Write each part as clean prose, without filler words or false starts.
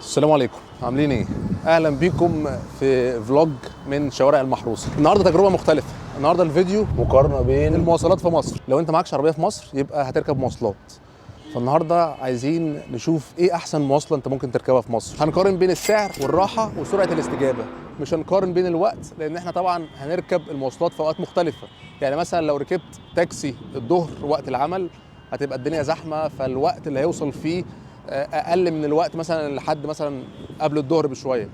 السلام عليكم، عاملين ايه؟ اهلا بيكم في فلوج من شوارع المحروسه. النهارده تجربه مختلفه. النهارده الفيديو مقارنه بين المواصلات في مصر. لو انت معكش عربيه في مصر يبقى هتركب مواصلات. فالنهارده عايزين نشوف ايه احسن مواصله انت ممكن تركبها في مصر. هنقارن بين السعر والراحه وسرعه الاستجابه، مش هنقارن بين الوقت، لان احنا طبعا هنركب المواصلات في اوقات مختلفه. يعني مثلا لو ركبت تاكسي الظهر وقت العمل هتبقى الدنيا زحمه، فالوقت اللي هيوصل فيه اقل من الوقت مثلا لحد مثلا قبل الظهر بشويه.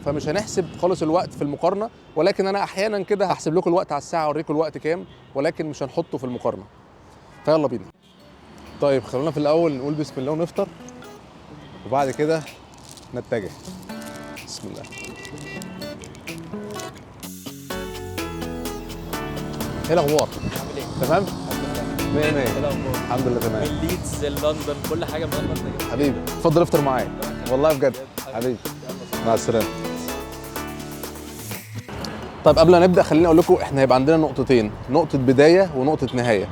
فمش هنحسب خالص الوقت في المقارنه، ولكن انا احيانا كده هحسب لكم الوقت على الساعه اوريكم الوقت كام، ولكن مش هنحطه في المقارنه. فيلا بينا. طيب خلونا في الاول نقول بسم الله ونفطر، وبعد كده نتجه. بسم الله. ايه الاخبار؟ عامل ايه؟ تمام؟ مية مية. ايه الاخبار؟ الحمد لله تمام. من ليدز لندن كل حاجه من لندن. حبيبي اتفضل افطر معايا. والله بجد حبيبي. مع السلامه. طيب قبل ما نبدا خليني اقول لكم احنا هيبقى عندنا نقطتين، نقطه بدايه ونقطه نهايه.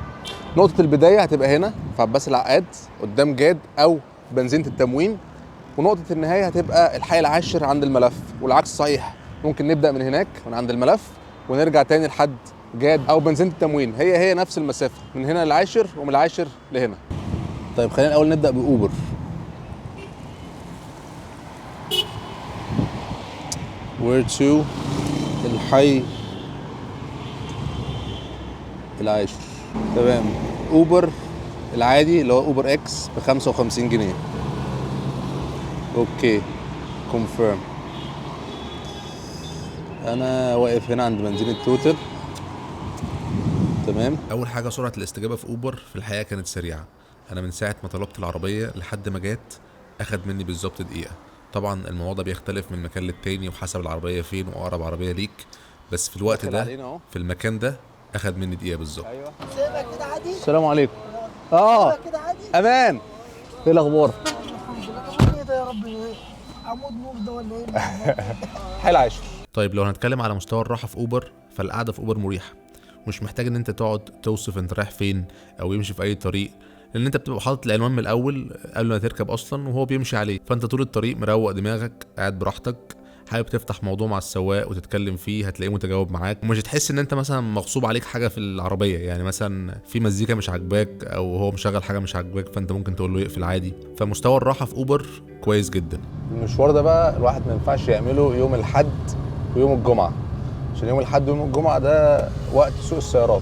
نقطه البدايه هتبقى هنا في عباس العقاد قدام جاد او بنزينه التموين، ونقطه النهايه هتبقى الحي العاشر عند الملف، والعكس صحيح. ممكن نبدا من هناك من عند الملف ونرجع تاني لحد جاد او بنزينه التموين، هي نفس المسافه من هنا للعاشر ومن العاشر لهنا. طيب خلينا الاول نبدا باوبر. وير تو الحي العاشر. تمام. اوبر العادي اللي هو اوبر اكس ب 55 جنيه. اوكي كونفيرم. انا واقف هنا عند بنزينة توتال. تمام. اول حاجه سرعه الاستجابه في اوبر في الحقيقه كانت سريعه. انا من ساعه ما طلبت العربيه لحد ما جات اخد مني بالظبط دقيقه. طبعا الموضوع ده بيختلف من مكان للتاني وحسب العربيه فين واقرب عربيه ليك، بس في الوقت ده في المكان ده اخد مني دقيقه بالظبط. ايوه. سيبك كده عادي. السلام عليكم. سيبك كده عادي. امان. ايه الاخبار؟ ايه ده يا رب؟ عمود نور ده ولا ايه؟ الحي العاشر. طيب لو هنتكلم على مستوى الراحه في اوبر، فالقعده في اوبر مريحه، مش محتاج ان انت تقعد توصف انت رايح فين او يمشي في اي طريق، لان انت بتبقى حاطط العنوان من الاول قبل ما تركب اصلا وهو بيمشي عليه، فانت طول الطريق مروق دماغك قاعد براحتك. حابب تفتح موضوع مع السواق وتتكلم فيه هتلاقيه متجاوب معاك، ومش هتحس ان انت مثلا مغصوب عليك حاجه في العربيه، يعني مثلا في مزيكا مش عاجباك او هو مشغل حاجه مش عاجباك فانت ممكن تقول له يقفل عادي. فمستوى الراحه في اوبر كويس جدا. المشوار ده بقى الواحد ما ينفعش يعمله يوم الاحد ويوم الجمعه، عشان يوم الاحد ويوم الجمعه ده وقت سوق السيارات.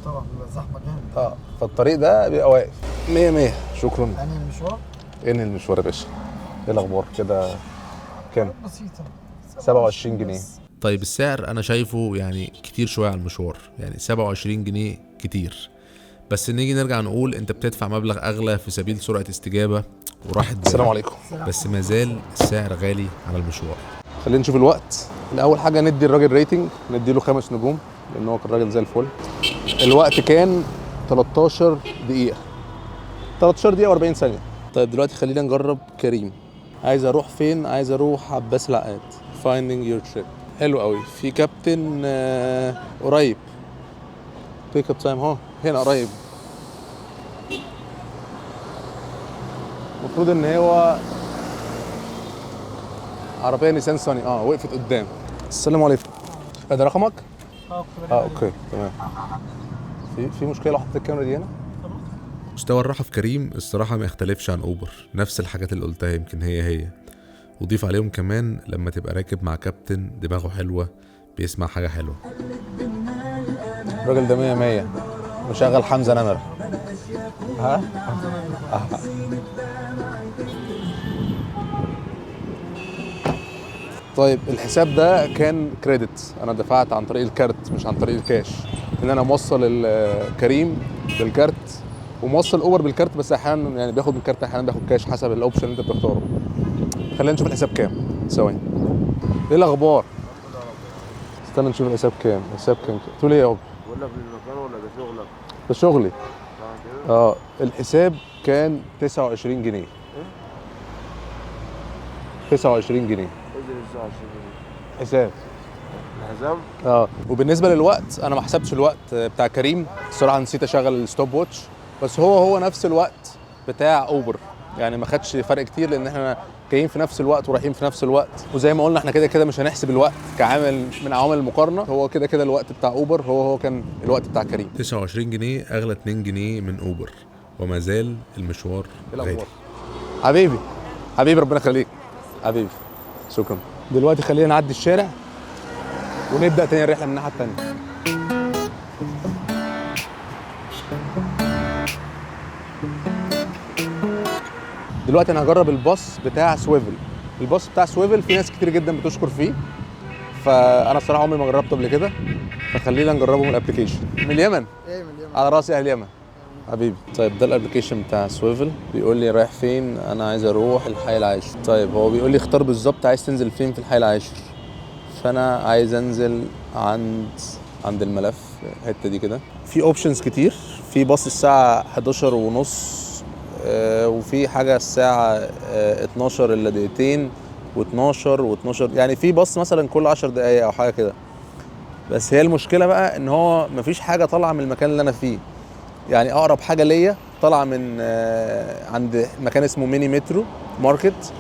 طبعا زحمه جامد. فالطريق ده بيبقى واقف. 100 100. شكرا. يعني المشوار انهي المشوار يا باشا. ايه الاخبار كده؟ كام؟ بسيطه 27 جنيه. طيب السعر انا شايفه يعني كتير شويه على المشوار، يعني 27 جنيه كتير، بس نيجي نرجع نقول انت بتدفع مبلغ اغلى في سبيل سرعه استجابه وراحه بال. السلام عليكم. بس ما زال السعر غالي على المشوار. خلينا نشوف الوقت. الاول حاجه ندي الراجل ريتنج، نديله 5 نجوم لان هو كان راجل زي الفل. الوقت كان 13 دقيقه 13 دقيقه و40 ثانيه. طيب دلوقتي خلينا نجرب كريم. عايز اروح فين؟ عايز اروح عباس العقاد. finding your trip. حلو قوي. في كابتن قريب. بيك اب تايم اهو هنا قريب. المفروض ان هو عربيه نيسان صني وقفت قدام. السلام عليكم. ده رقمك؟ اوكي تمام. في مشكله لو حطيت الكاميرا دي هنا؟ مستوى الراحه في كريم الصراحه ما يختلفش عن اوبر، نفس الحاجات اللي قلتها يمكن هي وضيف عليهم كمان لما تبقى راكب مع كابتن دماغه حلوه بيسمع حاجه حلوه. الراجل ده 100 100 مشغل حمزه نمره. طيب الحساب ده كان كريدت، انا دفعت عن طريق الكارت مش عن طريق الكاش، ان انا موصل الكريم بالكارت وموصل اوبر بالكارت، بس احيانا يعني بياخد بالكارت احيانا بياخد كاش حسب الاوبشن اللي انت بتختاره. خلينا نشوف الحساب كام. ثواني. ايه الاخبار؟ استنى نشوف الحساب كام. الحساب كام؟ تقول ايه يا ابو؟ ولا في المكان ولا ده شغلك؟ ده شغلي. كده؟ الحساب كان 29 جنيه. 29 جنيه انزل 29 جنيه حساب. الحزام؟ وبالنسبه للوقت انا ما حسبتش الوقت بتاع كريم الصراحه، نسيت اشغل الستوب واتش، بس هو نفس الوقت بتاع اوبر، يعني ما خدش فرق كتير لان احنا جايين في نفس الوقت ورايحين في نفس الوقت. وزي ما قلنا احنا كده كده مش هنحسب الوقت كعامل من عوامل المقارنه، هو كده كده الوقت بتاع اوبر هو كان الوقت بتاع كريم. 29 جنيه اغلى 2 جنيه من اوبر، وما زال المشوار غالي. حبيبي حبيبي ربنا يخليك حبيبي، شكرا. دلوقتي خلينا نعدي الشارع ونبدا تاني الرحله من الناحيه التانيه. دلوقتي انا هجرب الباص بتاع سويفل. الباص بتاع سويفل في ناس كتير جدا بتشكر فيه، فانا الصراحه عمري ما جربته قبل كده، فخلينا نجربه من الابلكيشن. من اليمن؟ ايه من اليمن. على راسي اهل اليمن حبيبي. طيب ده الابلكيشن بتاع سويفل، بيقول لي رايح فين؟ انا عايز اروح الحي العاشر. طيب هو بيقول لي اختار بالظبط عايز تنزل فين في الحي العاشر، فانا عايز انزل عند الملف الحته دي كده. في اوبشنز كتير، في باص الساعه 11:30 وفي حاجه الساعه 12 الا دقيقتين و12 يعني في باص مثلا كل 10 دقايق او حاجه كده. بس هي المشكله بقى ان هو مفيش حاجه طالعه من المكان اللي انا فيه. يعني اقرب حاجه ليا طالعه من عند مكان اسمه ميني مترو ماركت،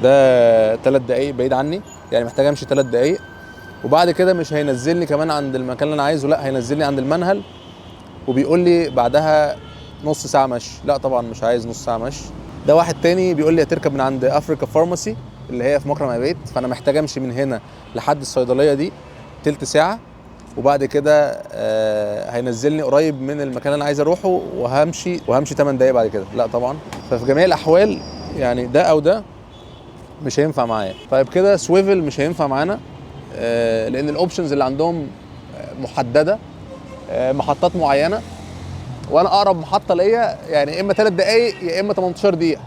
ده 3 دقايق بعيد عني، يعني محتاج امشي 3 دقايق. وبعد كده مش هينزلني كمان عند المكان اللي انا عايزه، لا هينزلني عند المنهل، وبيقول لي بعدها نص ساعه مشي. لا طبعا مش عايز نص ساعه مشي. ده واحد تاني بيقول لي هتركب من عند افريكا فارماسي اللي هي في مكرم ابيت، فانا محتاج امشي من هنا لحد الصيدليه دي تلت ساعه، وبعد كده هينزلني قريب من المكان اللي انا عايز اروحه، وهمشي 8 دقايق بعد كده. لا طبعا. ففي جميع الاحوال يعني ده او ده مش هينفع معايا. طيب كده سويفل مش هينفع معانا لان الاوبشنز اللي عندهم محدده، محطات معينه، وانا اقرب محطه ليا يعني اما 3 دقايق يا اما 18 دقيقه.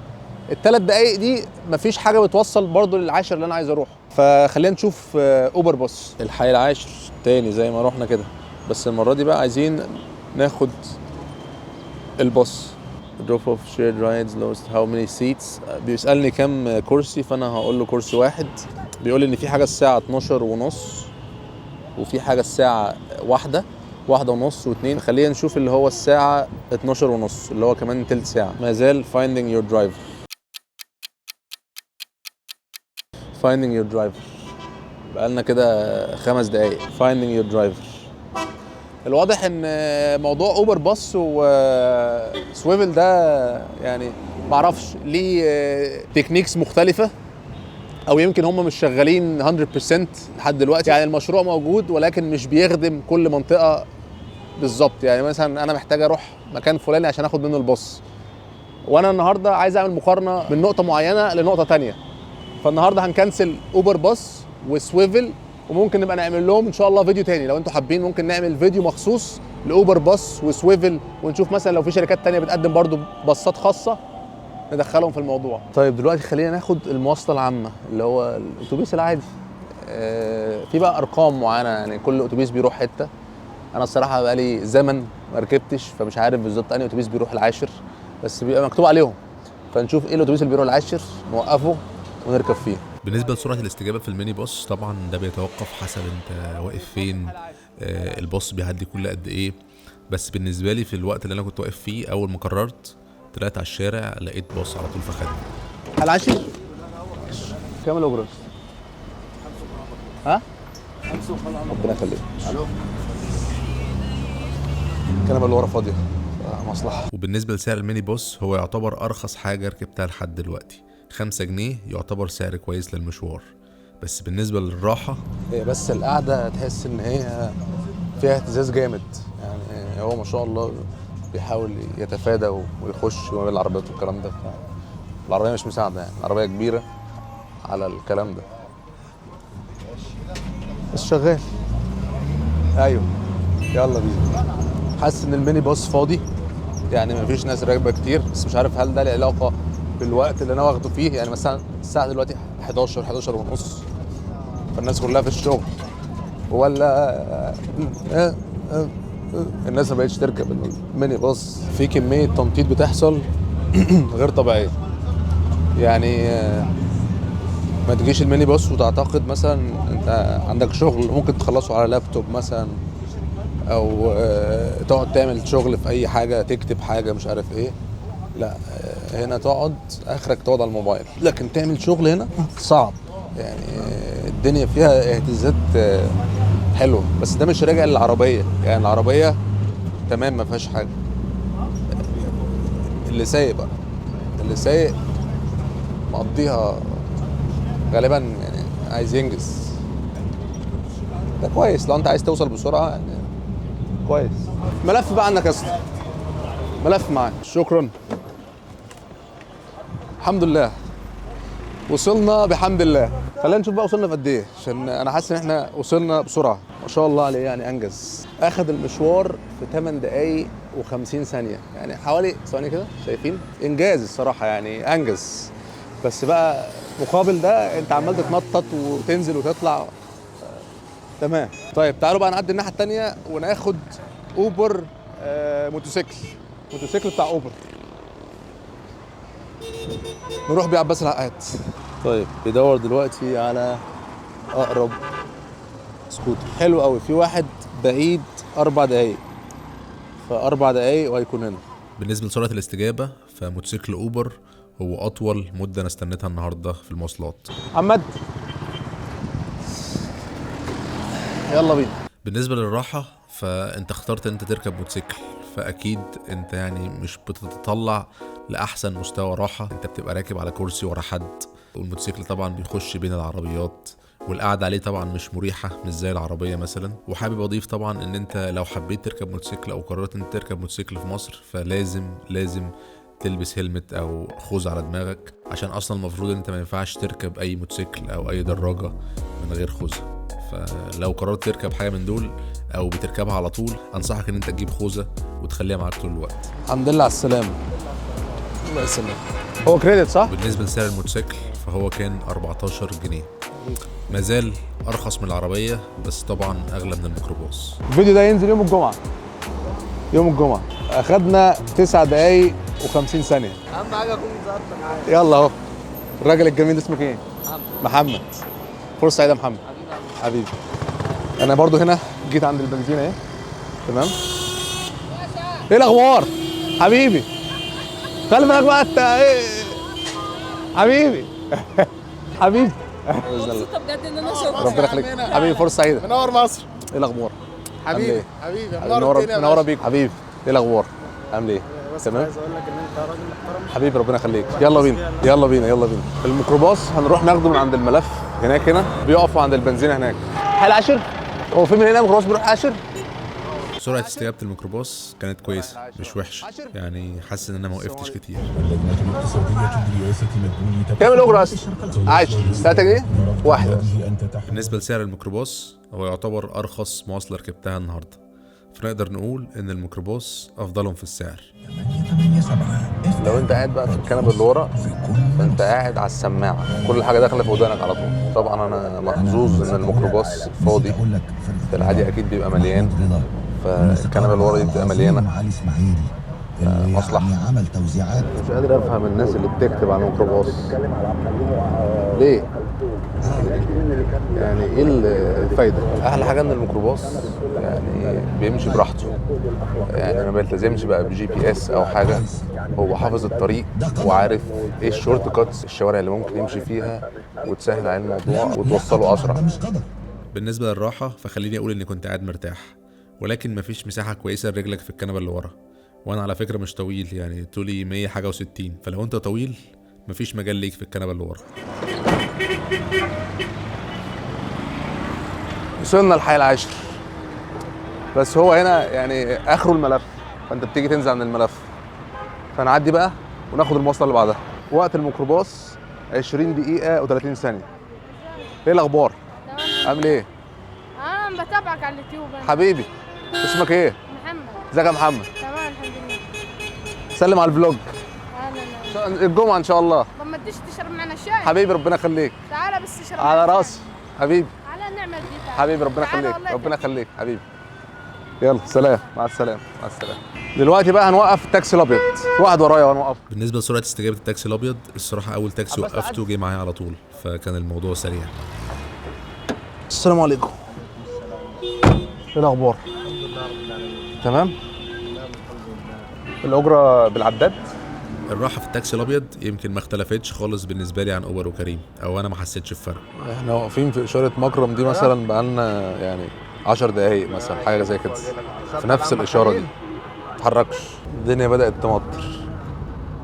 ال3 دقايق دي مفيش حاجه بتوصل برضو للعاشر اللي انا عايز اروحه. فخلينا نشوف اوبر باص الحي العاشر تاني زي ما روحنا كده، بس المره دي بقى عايزين ناخد الباص. drop off shared rides lowest how many seats. بيسالني كام كرسي، فانا هقول له كرسي واحد. بيقول لي ان في حاجه الساعه 12:30 وفي حاجه الساعه 1:30 و2. خلينا نشوف اللي هو الساعه 12:30 اللي هو كمان تلت ساعه. ما زال finding your driver. finding your driver بقالنا كده 5 دقايق. finding your driver. الواضح ان موضوع اوبر باص وسويفل ده يعني معرفش ليه تكنيكس مختلفه، او يمكن هم مش شغالين 100% لحد دلوقتي. يعني المشروع موجود ولكن مش بيخدم كل منطقه بالظبط. يعني مثلا انا محتاج اروح مكان فلاني عشان اخد منه الباص، وانا النهارده عايز اعمل مقارنه من نقطه معينه لنقطه تانية. فالنهارده هنكنسل اوبر باص وسويفل، وممكن نبقى نعمل لهم ان شاء الله فيديو تاني. لو انتوا حابين ممكن نعمل فيديو مخصوص لاوبر باص وسويفل، ونشوف مثلا لو في شركات تانية بتقدم برضو باصات خاصه ندخلهم في الموضوع. طيب دلوقتي خلينا ناخد المواصله العامه اللي هو الاتوبيس العادي. في بقى ارقام معينه، يعني كل اتوبيس بيروح حته. انا الصراحه بقالي زمن ما ركبتش، فمش عارف بالظبط انهي اتوبيس بيروح العاشر، بس بيبقى مكتوب عليهم. فنشوف ايه الاتوبيس اللي بيروح العاشر نوقفه ونركب فيه. بالنسبه لسرعه الاستجابه في الميني باص طبعا ده بيتوقف حسب انت واقف فين، الباص بيعدي كل قد ايه. بس بالنسبه لي في الوقت اللي انا كنت واقف فيه اول ما قررت طلعت على الشارع لقيت باص على طول فخدني. العاشر كام الاجره؟ ها 5 وخلاص. ربنا يخليك. الكنبه اللي ورا فاضيه مصلحه. وبالنسبه لسعر الميني باص هو يعتبر ارخص حاجه ركبتها لحد دلوقتي. 5 جنيه يعتبر سعر كويس للمشوار. بس بالنسبه للراحه هي بس القعده تحس ان هي فيها اهتزاز جامد. يعني هو ما شاء الله بيحاول يتفادى ويخش ما بين العربيات والكلام ده. العربيه مش مساعده، يعني العربيه كبيره على الكلام ده، بس شغال. ايوه يلا بينا. حاسس ان الميني باص فاضي، يعني مفيش ناس راكبه كتير، بس مش عارف هل ده له علاقه بالوقت اللي انا واخده فيه. يعني مثلا الساعه دلوقتي 11 ونص، فالناس كلها في الشغل، ولا الناس ما بقتش تركب الميني باص. في كميه تنطيط بتحصل غير طبيعيه. يعني ما تجيش الميني باص وتعتقد مثلا انت عندك شغل ممكن تخلصه على لابتوب مثلا، او تقعد تعمل شغل في اي حاجه، تكتب حاجه مش عارف ايه. لا هنا تقعد اخرك تقعد على الموبايل، لكن تعمل شغل هنا صعب يعني. الدنيا فيها اهتزازات حلوه، بس ده مش راجع للعربيه، يعني العربيه تمام ما فيهاش حاجه. اللي سايق بقى، اللي سايق مقضيها غالبا يعني عايز ينجز. ده كويس لو انت عايز توصل بسرعه يعني كويس. ملف بقى عندك يا اسطى، ملف معاك. شكرا. الحمد لله وصلنا بحمد الله. خلينا نشوف بقى وصلنا في قد ايه، عشان انا حاسس ان احنا وصلنا بسرعه ما شاء الله عليه. يعني انجز، اخذ المشوار في 8 دقايق و50 ثانيه، يعني حوالي ثواني كده. شايفين انجاز الصراحه، يعني انجز. بس بقى مقابل ده انت عمال تتنطط وتنزل وتطلع. تمام. طيب تعالوا بقى نعدي الناحيه الثانيه وناخد اوبر موتوسيكل بتاع اوبر، نروح بيه عباس العقاد. طيب بيدور دلوقتي على اقرب سكوتر. حلو قوي، في واحد بعيد 4 دقايق، ف4 دقايق وهيكون هنا. بالنسبه لسرعه الاستجابه فموتوسيكل اوبر هو اطول مده انا استنيتها النهارده في المواصلات. محمد يلا بينا. بالنسبه للراحه فانت اخترت ان انت تركب موتوسيكل، فاكيد انت يعني مش بتتطلع لاحسن مستوى راحه. انت بتبقى راكب على كرسي ورا حد، والموتوسيكل طبعا بيخش بين العربيات، والقعده عليه طبعا مش مريحه مش زي العربيه مثلا. وحابب اضيف طبعا ان انت لو حبيت تركب موتوسيكل او قررت ان تركب موتوسيكل في مصر فلازم تلبس هيلمت او خوذه على دماغك، عشان اصلا المفروض ان انت ما ينفعش تركب اي موتوسيكل او اي دراجه من غير خوذه. فلو قررت تركب حاجه من دول او بتركبها على طول انصحك ان انت تجيب خوذه وتخليها معاك طول الوقت. الحمد لله على السلامه. الله يسلمك. هو كريدت صح؟ بالنسبه لسعر الموتوسيكل فهو كان 14 جنيه، مازال ارخص من العربيه بس طبعا اغلى من الميكروباص. الفيديو ده ينزل يوم الجمعه. يوم الجمعه اخدنا 9 دقايق و50 ثانيه. اهم حاجه اكون ظبطت معاك. يلا اهو. الراجل الجميل ده اسمك ايه؟ محمد. فرصه سعيده يا محمد. حبيبي. انا برضو هنا جيت عند البنزينه اهي. تمام. ايه الاخبار؟ حبيبي. خلي بالك بقى انت ايه؟ حبيبي. حبيبي. مبسوطه بجد ان انا شفتك. ربنا يخليك حبيبي. فرصه سعيده. منور مصر ايه الاخبار؟ حبيبي حبيبي منور الدنيا. منوره بيك حبيبي. ايه الاخبار؟ عامل ايه؟ بس تمام؟ عايز اقول لك ان انت راجل محترم حبيبي ربنا يخليك. يلا بينا يلا بينا يلا بينا. الميكروباص هنروح ناخده من عند الملف هنا بيقفوا عند البنزينه هناك. حي العاشر. هو في من هنا ميكروباص بيروح العاشر؟ سرعه استجابه الميكروباص كانت كويسه مش وحشه، يعني حاسس ان انا ما وقفتش كتير. كام الاجره اصلا؟ 10 3 جنيه واحده. بالنسبه لسعر الميكروباص هو يعتبر ارخص مواصله ركبتها النهارده، فنقدر نقول ان الميكروباص افضلهم في السعر. لو انت قاعد بقى في الكنبه اللي ورا فانت قاعد على السماعه، كل حاجه داخله في ودانك على طول. طبعا انا محظوظ ان الميكروباص فاضي، في العادي اكيد بيبقى مليان، فالكنبه اللي ورا دي بتبقى مليانه. مصلحه. مش قادر افهم الناس اللي بتكتب على الميكروباص ليه؟ يعني ايه الفايده؟ احلى حاجه ان الميكروباص يعني بيمشي براحته، يعني ما بيلتزمش بقى بجي بي اس او حاجه. هو حافظ الطريق وعارف ايه الشورت كاتس، الشوارع اللي ممكن يمشي فيها وتسهل عليه الموضوع وتوصله اسرع. بالنسبه للراحه فخليني اقول اني كنت قاعد مرتاح، ولكن مفيش مساحه كويسه لرجلك في الكنبه اللي ورا، وانا على فكره مش طويل، يعني طولي 100 حاجه و60، فلو انت طويل مفيش مجال ليك في الكنبه اللي ورا. وصلنا الحي العاشر، بس هو هنا يعني اخره الملف، فانت بتيجي تنزل عن الملف، فنعدي بقى وناخد المواصله اللي بعدها. وقت الميكروباص 20 دقيقه و30 ثانيه. ايه الاخبار؟ تمام. عامل ايه؟ انا بتابعك على اليوتيوب. حبيبي. اسمك ايه؟ محمد. ازيك يا محمد؟ تمام الحمد لله. سلم على الفلوج. اهلا. الجمعه ان شاء الله. طب ما تديش تشرب معنا الشاي؟ حبيبي ربنا يخليك. تعالى بس تشرب على معنا راسي حبيبي. تعالى نعمل دي. تعالى. حبيبي ربنا تعالى يخليك والله ربنا يخليك حبيبي. يلا سلام. مع السلامه مع السلامه. دلوقتي بقى هنوقف التاكسي الابيض، واحد ورايا وهنوقف. بالنسبه لسرعه استجابه التاكسي الابيض الصراحه اول تاكسي وقفته جه معايا على طول، فكان الموضوع سريع. السلام عليكم. ايه الاخبار؟ تمام؟ الاجره بالعداد؟ الراحه في التاكسي الابيض يمكن ما اختلفتش خالص بالنسبه لي عن اوبر وكريم، او انا ما حسيتش بفرق. احنا واقفين في اشاره مكرم دي مثلا بقالنا يعني 10 دقايق مثلا، حاجه زي كده، في نفس الاشاره دي، ما تتحركش. الدنيا بدات تمطر.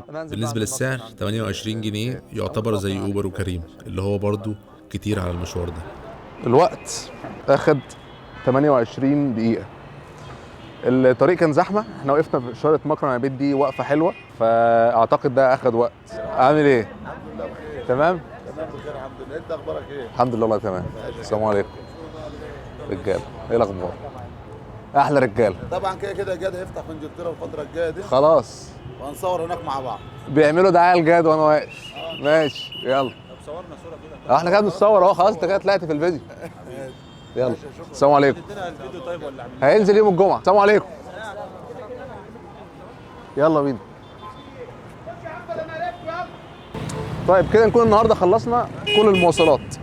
بالنسبه للسعر 28 جنيه يعتبر زي اوبر وكريم، اللي هو برضو كتير على المشوار ده. الوقت اخد 28 دقيقه. الطريق كان زحمه، احنا وقفنا في اشاره مكرم البيت دي وقفه حلوه، فاعتقد ده اخد وقت. عامل ايه؟ تمام؟ تمام بخير الحمد لله. انت اخبارك ايه؟ الحمد لله والله تمام. السلام عليكم. رجاله ايه الاخبار؟ احلى رجاله. طبعا كده كده جاد هيفتح في انجلترا الفتره الجايه دي، خلاص وهنصور هناك مع بعض. بيعملوا دعايه لجاد وانا واقف. ماشي يلا. طب صورنا صوره كده. احنا كده بنتصور اهو، خلاص انت كده طلعت في الفيديو. يلا السلام عليكم. هينزل يوم الجمعه. السلام عليكم. يلا بينا. طيب كده نكون النهارده خلصنا كل المواصلات.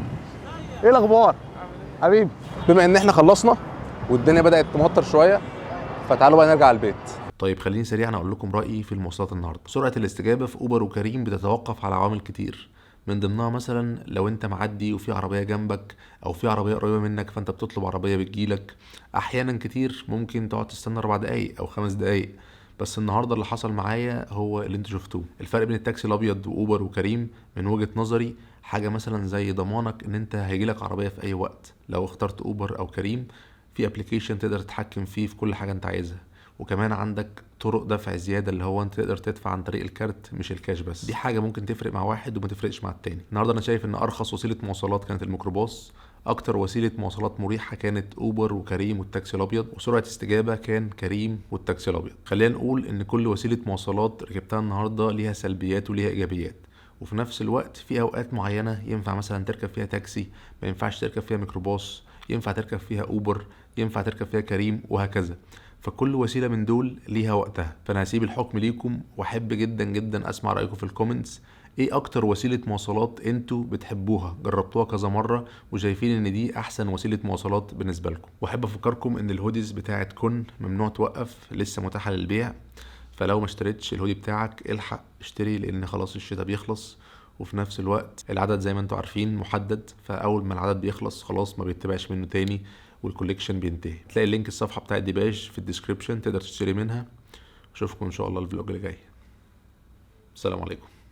ايه الاخبار حبيبي؟ بما ان احنا خلصنا والدنيا بدات تمطر شويه، فتعالوا بقى نرجع البيت. طيب خليني سريعا اقول لكم رايي في المواصلات النهارده. سرعه الاستجابه في اوبر وكريم بتتوقف على عوامل كتير، من ضمنها مثلا لو انت معدي وفي عربيه جنبك او في عربيه قريبه منك فانت بتطلب عربيه بتجيلك. احيانا كتير ممكن تقعد تستنى 4 دقايق او 5 دقايق، بس النهارده اللي حصل معايا هو اللي انتوا شفتوه. الفرق بين التاكسي الابيض واوبر وكريم من وجهه نظري حاجه مثلا زي ضمانك ان انت هيجيلك عربيه في اي وقت. لو اخترت اوبر او كريم في ابلكيشن تقدر تتحكم فيه في كل حاجه انت عايزها، وكمان عندك طرق دفع زياده اللي هو انت تقدر تدفع عن طريق الكارت مش الكاش بس. دي حاجه ممكن تفرق مع واحد وما تفرقش مع التاني. النهارده انا شايف ان ارخص وسيله مواصلات كانت الميكروباص، اكتر وسيله مواصلات مريحه كانت اوبر وكريم والتاكسي الابيض، وسرعه استجابه كان كريم والتاكسي الابيض. خلينا نقول ان كل وسيله مواصلات ركبتها النهارده ليها سلبيات وليها ايجابيات، وفي نفس الوقت في اوقات معينه ينفع مثلا تركب فيها تاكسي، ما ينفعش تركب فيها ميكروباص، ينفع تركب فيها اوبر، ينفع تركب فيها كريم، وهكذا. فكل وسيله من دول ليها وقتها. فانا هسيب الحكم ليكم، واحب جدا جدا اسمع رايكم في الكومنتس. ايه اكتر وسيله مواصلات انتوا بتحبوها، جربتوها كذا مره وشايفين ان دي احسن وسيله مواصلات بالنسبه لكم؟ واحب افكركم ان الهوديز بتاعت كن ممنوع توقف، لسه متاحه للبيع، فلو ما اشتريتش الهودي بتاعك الحق اشتري، لان خلاص الشتاء بيخلص، وفي نفس الوقت العدد زي ما انتوا عارفين محدد، فاول ما العدد بيخلص خلاص ما بيتباعش منه تاني والكوليكشن بينتهي. تلاقي اللينك الصفحه بتاعت ديباج في الديسكريبشن، تقدر تشتري منها. اشوفكم ان شاء الله الفلوج اللي جاي. السلام عليكم.